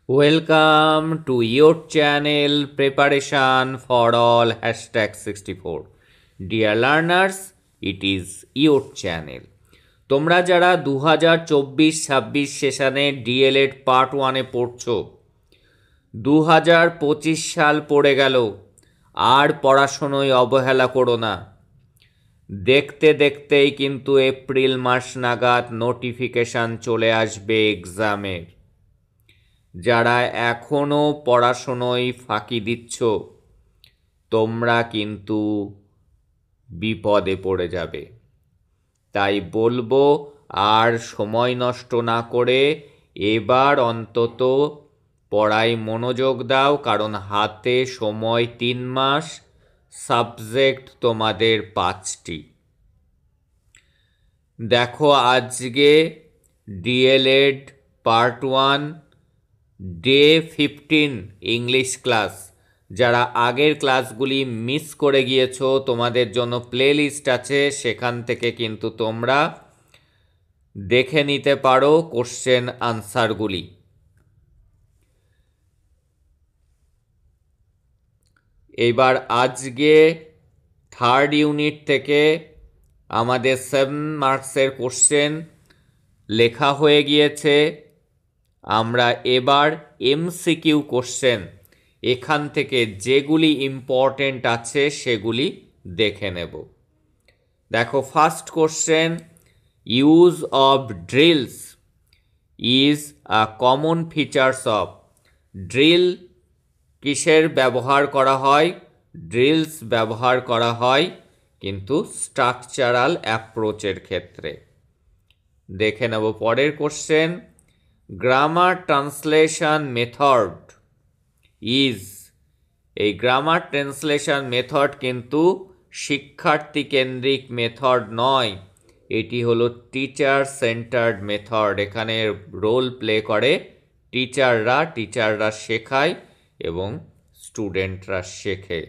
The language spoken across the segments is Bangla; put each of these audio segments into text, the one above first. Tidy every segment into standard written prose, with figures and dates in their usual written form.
Welcome to your channel Preparation for All #64. Dear learners, it is your channel. তোমরা যারা 2024-26 সেশনে ডিএলএড পার্ট 1-এ পড়ছো, 2025 সাল পড়ে গেল, আর পড়াশোনায় অবহেলা করো না। দেখতে দেখতেই কিন্তু এপ্রিল মাস নাগাদ নোটিফিকেশান চলে আসবে এক্সামের। যারা এখনও পড়াশোনায় ফাঁকি দিচ্ছ, তোমরা কিন্তু বিপদে পড়ে যাবে। তাই বলবো, আর সময় নষ্ট না করে এবার অন্তত পড়ায় মনোযোগ দাও, কারণ হাতে সময় 3 মাস, সাবজেক্ট তোমাদের 5টি। দেখো, আজকে DElEd part 1 day 15 English class. যারা আগের ক্লাসগুলি মিস করে গিয়েছো, তোমাদের জন্য প্লেলিস্ট আছে, সেখান থেকে কিন্তু তোমরা দেখে নিতে পারো কোশ্চেন আনসারগুলি। এবার আজকে 3rd ইউনিট থেকে আমাদের 7 মার্কসের কোশ্চেন লেখা হয়ে গিয়েছে। আমরা এবার এমসিকিউ কোশ্চেন এখান থেকে যেগুলি ইম্পর্টেন্ট আছে সেগুলি দেখে নেব। দেখো, first question, use of drills is a common features of. Drill কিসের ব্যবহার করা হয়? ড্রিলস ব্যবহার করা হয় কিন্তু স্ট্রাকচারাল অ্যাপ্রোচের ক্ষেত্রে। দেখে নেব পরের question, grammar translation method is. এই গ্রামার ট্রান্সলেশন মেথড কিন্তু শিক্ষার্থী কেন্দ্রিক মেথড নয়, এটি হলো টিচার সেন্টার্ড মেথড। এখানে রোল প্লে করে টিচাররা শেখায় এবং স্টুডেন্টরা শেখে।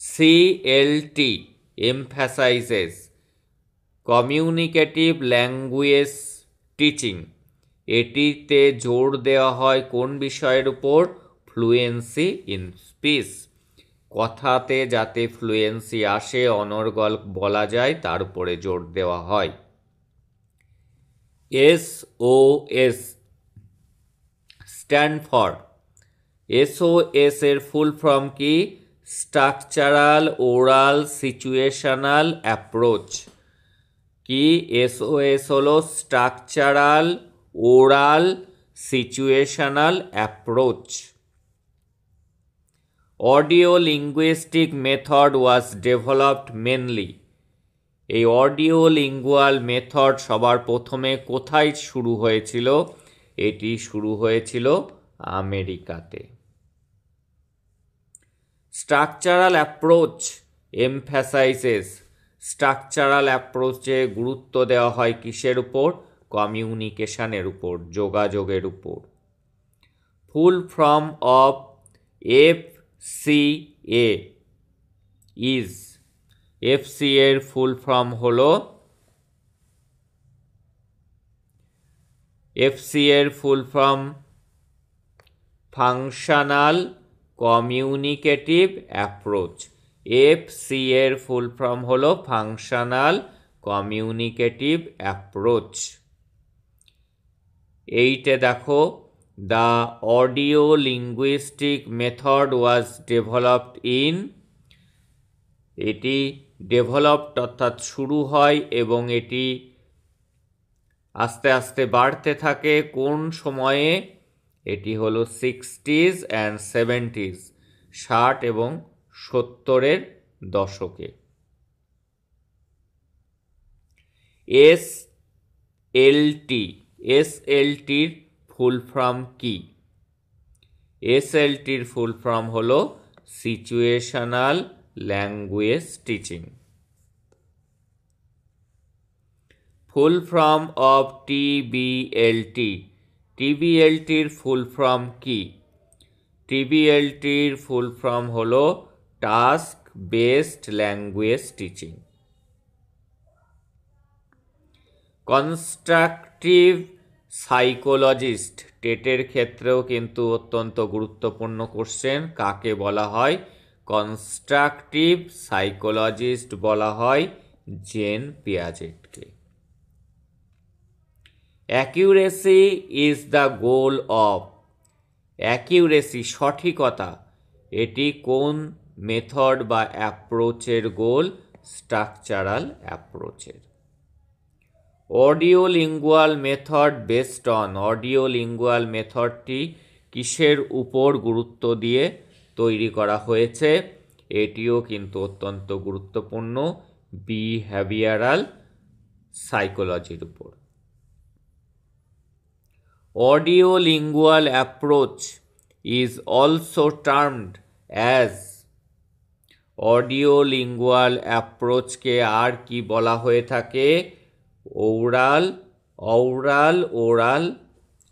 CLT emphasizes communicative language teaching. এটিতে জোর দেওয়া হয় কোন বিষয়ের উপর? Fluency in speech. কথাতে যাতে ফ্লুয়েন্সি আসে, অনর্গল বলা যায়, তার উপরে জোর দেওয়া হয়। SOS stand for. SOS এর ফুল ফর্ম কি? Structural oral situational approach. কি? SOS হলো structural oral situational approach. Audio linguistic method was developed mainly. এই অডিও লিঙ্গুয়াল মেথড সবার প্রথমে কোথায় শুরু হয়েছিল? এটি শুরু হয়েছিল আমেরিকাতে। Structural approach emphasises. স্ট্রাকচারাল অ্যাপ্রোচে গুরুত্ব দেওয়া হয় কিসের উপর? কমিউনিকেশনের উপর, যোগাযোগের উপর। Full form of FCA is. FCA এর ফুল ফর্ম হলো ফাংশনাল কমিউনিকেটিভ অ্যাপ্রোচ। FCA এর ফুল ফর্ম হলো ফাংশনাল কমিউনিকেটিভ অ্যাপ্রোচ। এইটে দেখো, the audio linguistic method was developed in. এটি ডেভেলপড অর্থাৎ শুরু হয় এবং এটি আস্তে আস্তে বাড়তে থাকে কোন সময়ে? এটি হলো 60s অ্যান্ড 70s, 60 এবং 70-এর দশকে। SLTর ফুল ফর্ম কি? SLTর ফুল ফর্ম হলো situational language teaching. Full form of TBLTর ফুল ফর্ম কি? TBLTর ফুল ফর্ম হলো task based language teaching. Constructive psychologist টেটের ক্ষেত্রেও কিন্তু অত্যন্ত গুরুত্বপূর্ণ কোশ্চেন। কাকে বলা হয়? কনস্ট্রাকটিভ সাইকোলজিস্ট বলা হয় জেন পিয়াজেটকে। Accuracy is the goal of, accuracy সঠিকতা, এটি কোন মেথড বা অ্যাপ্রোচের গোল? স্ট্রাকচারাল অ্যাপ্রোচের। Audio lingual method based on, audio lingual মেথডটি কিসের উপর গুরুত্ব দিয়ে তৈরি করা হয়েছে? এটিও কিন্তু অত্যন্ত গুরুত্বপূর্ণ, বিহেভিয়ারাল সাইকোলজির উপর। Audio lingual approach is also termed as, audio lingual অ্যাপ্রোচকে আর কি বলা হয়ে থাকে? Oral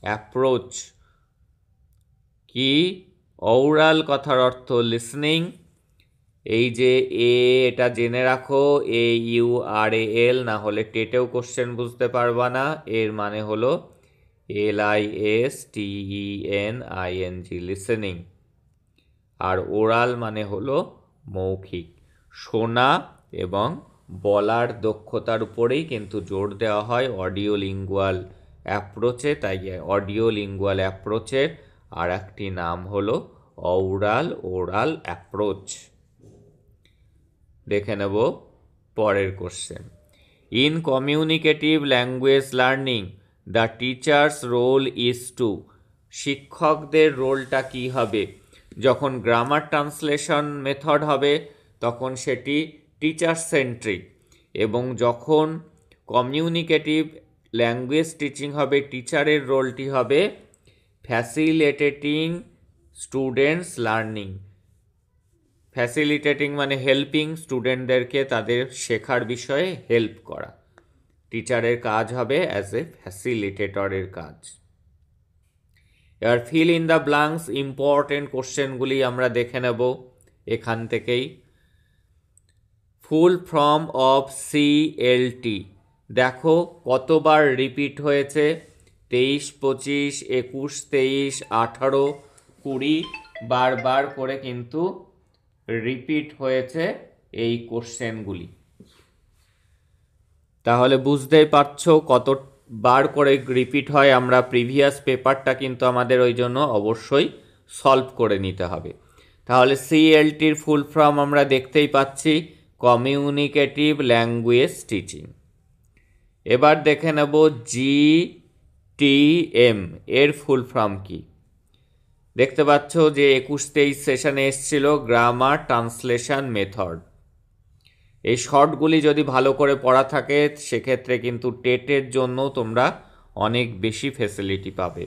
approach. কি? ওরাল কথার অর্থ লিসনিং। এই যে এটা জেনে রাখো, AURAL, না হলে টেটেও কোশ্চেন বুঝতে পারবা না। এর মানে হলো LISTENING, লিসেনিং। আর ওরাল মানে হলো মৌখিক, শোনা এবং বলার দক্ষতার উপরেই কিন্তু জোর দেওয়া হয় অডিও লিঙ্গুয়াল অ্যাপ্রোচে। তাই অডিও লিঙ্গুয়াল অ্যাপ্রোচের আর একটি নাম হলো ওরাল অ্যাপ্রোচ। দেখে নেব পরের question. In communicative language learning the teacher's role is to, শিক্ষকদের রোলটা কি হবে? যখন গ্রামার ট্রান্সলেশন মেথড হবে তখন সেটি টিচার সেন্ট্রিক, এবং যখন কমিউনিকেটিভ ল্যাঙ্গুয়েজ টিচিং হবে টিচারের রোলটি হবে ফ্যাসিলিটেটিং স্টুডেন্টস লার্নিং। ফ্যাসিলিটেটিং মানে হেল্পিং স্টুডেন্টদেরকে তাদের শেখার বিষয়ে হেল্প করা। টিচারের কাজ হবে অ্যাজ এ ফ্যাসিলিটেটরের কাজ। এবার fill in the blanks, important কোশ্চেনগুলি আমরা দেখে নেব এখান থেকেই। ফুল ফর্ম অফ CLT দেখো কতবার রিপিট হয়েছে? 23, 25, 21, 23, 18, 20 বারবার করে কিন্তু রিপিট হয়েছে এই কোশ্চেনগুলি। তাহলে বুঝতেই পারছো কতবার করে রিপিট হয়। আমরা প্রিভিয়াস পেপারটা কিন্তু আমাদের ওই জন্য অবশ্যই সলভ করে নিতে হবে। তাহলে CLTর ফুল ফর্ম আমরা দেখতেই পাচ্ছি, কমিউনিকেটিভ ল্যাঙ্গুয়েজ টিচিং। এবার দেখে নেব GTM এর ফুল ফর্ম কি। দেখতে পাচ্ছ যে 21-23 সেশনে এসেছিল গ্রামার ট্রান্সলেশন মেথড। এই শর্টগুলি যদি ভালো করে পড়া থাকে সেক্ষেত্রে কিন্তু টেটের জন্য তোমরা অনেক বেশি ফেসিলিটি পাবে।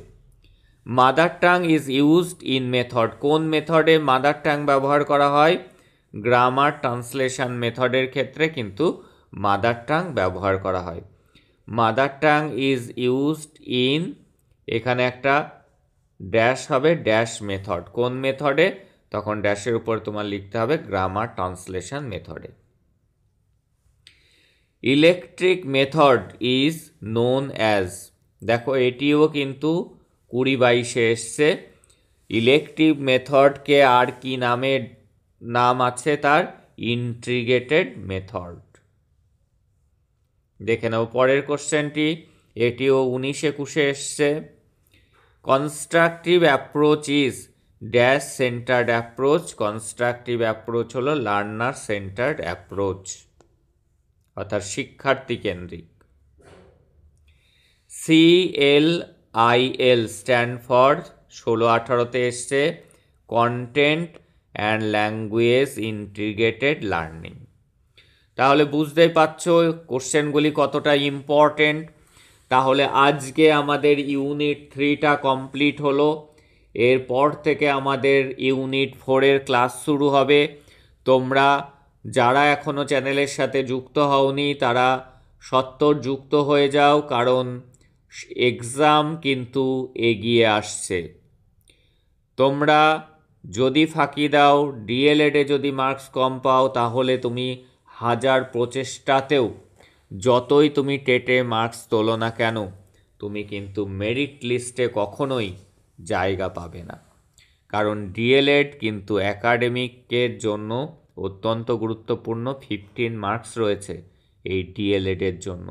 Mother tongue is used in method, কোন মেথডে মাদার টাং ব্যবহার করা হয়? গ্রামার ট্রান্সলেশন মেথডের ক্ষেত্রে কিন্তু মাদার টাং ব্যবহার করা হয়। Mother tongue is used in, এখানে একটা ড্যাশ হবে, ড্যাশ মেথড। কোন মেথডে? তখন ড্যাশের উপর তোমার লিখতে হবে গ্রামার ট্রান্সলেশন মেথডে। Electric method is known as, দেখো এটিও কিন্তু 20-22 এসছে। ইলেকট্রিক মেথডকে আর কি নাম আছে তার? Integrated method. দেখে নাও পরের কোশ্চেনটি, এটিও 19-21 এসছে। Constructive approach is dash centred approach, constructive approach হলো লার্নার সেন্টার্ড অ্যাপ্রোচ, অর্থাৎ শিক্ষার্থী কেন্দ্রিক। CLIL স্ট্যান্ড ফর 16-18-তে এসছে content and language integrated learning. তাহলে বুঝতেই পারছো কোশ্চেনগুলি কতটা ইম্পর্টেন্ট। তাহলে আজকে আমাদের ইউনিট 3টা কমপ্লিট হলো। এরপর থেকে আমাদের ইউনিট 4-এর ক্লাস শুরু হবে। তোমরা যারা এখনও চ্যানেলের সাথে যুক্ত হওনি তারা সত্বর যুক্ত হয়ে যাও, কারণ এক্সাম কিন্তু এগিয়ে আসছে। তোমরা যদি ফাঁকি দাও, DLED-এ যদি মার্কস কম পাও, তাহলে তুমি 1000 প্রচেষ্টাতেও যতই তুমি টেটে মার্কস তোলো না কেন তুমি কিন্তু মেরিট লিস্টে কখনোই জায়গা পাবে না। কারণ ডিএলএড কিন্তু একাডেমিকের জন্য অত্যন্ত গুরুত্বপূর্ণ, 15 মার্কস রয়েছে এই ডিএলএডের জন্য।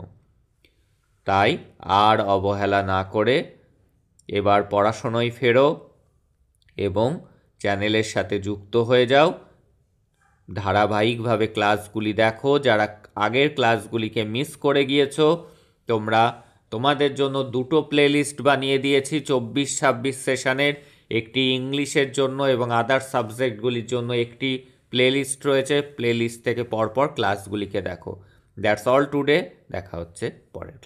তাই আর অবহেলা না করে এবার পড়াশোনায় ফেরো এবং চ্যানেলের সাথে যুক্ত হয়ে যাও। ধারাবাহিকভাবে ক্লাসগুলি দেখো। যারা আগের ক্লাসগুলিকে মিস করে গিয়েছো, তোমাদের জন্য দুটো প্লেলিস্ট বানিয়ে দিয়েছি 24-26 সেশনের, একটি ইংলিশের জন্য এবং আদার সাবজেক্টগুলির জন্য একটি প্লেলিস্ট রয়েছে। প্লেলিস্ট থেকে পরপর ক্লাসগুলিকে দেখো। That's all today. দেখা হচ্ছে পরের